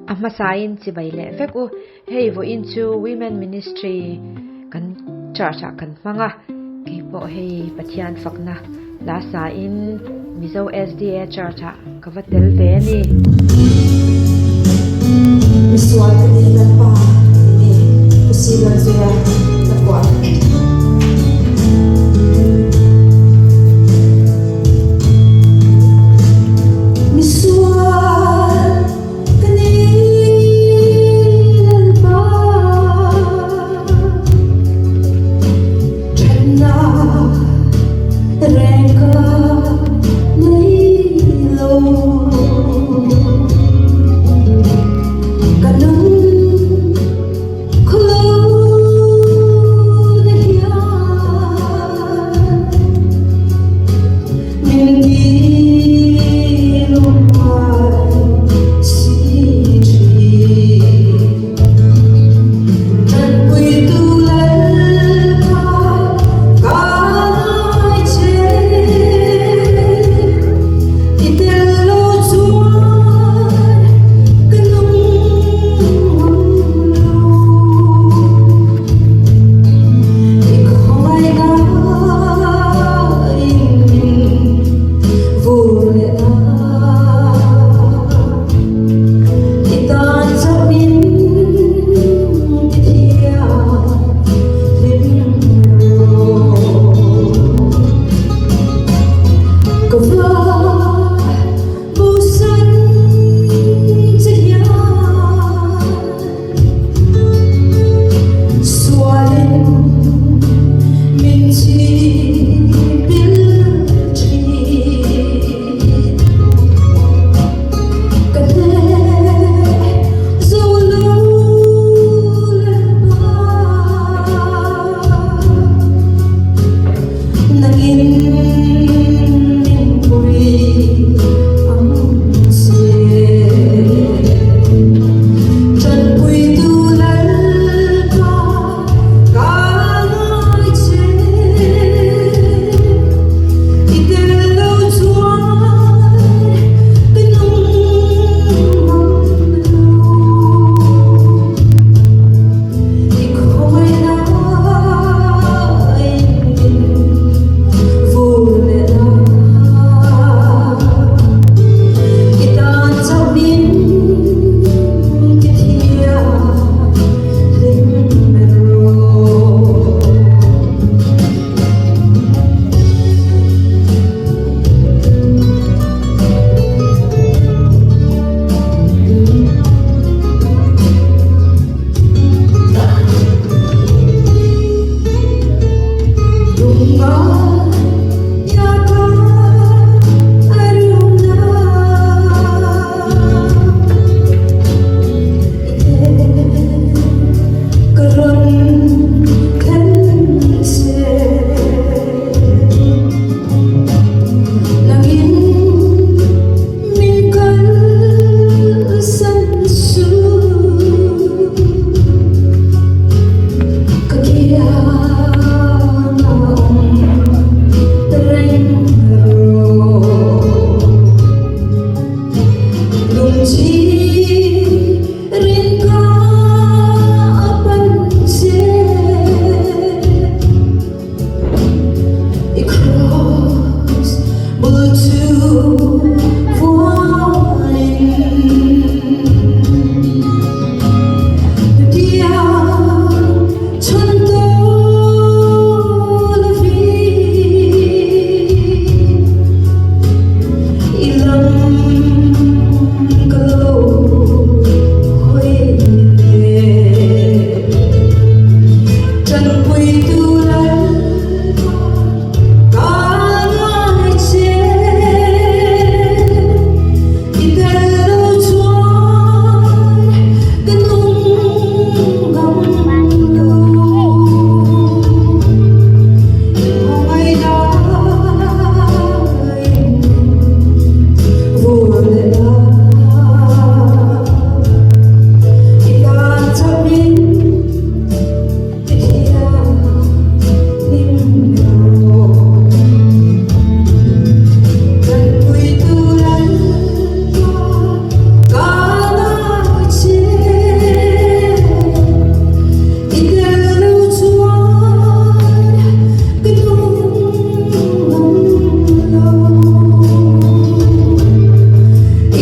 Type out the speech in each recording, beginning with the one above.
ama sain chi bai le veku hei vo into women ministry kan church kan manga ke po hei pathian fakna la sa in Mizo SDA church ka vatel ve ni Miswal ni na pa ni pusilan suya na kwa Hãy subscribe cho kênh Ghiền Mì Gõ để không bỏ lỡ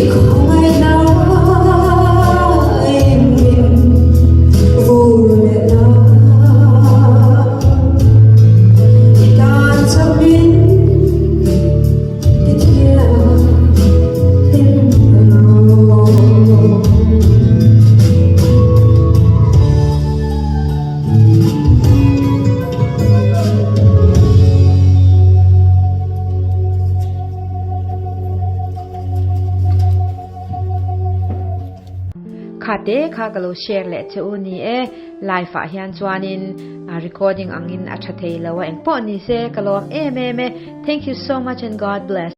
không ngày nào em vô lệ là ta chấp biến thì là thêm nào khate kha kalo share le chu ni e live a hian chuanin recording angin a thathei lawa eng po ni se kalom em thank you so much and God bless.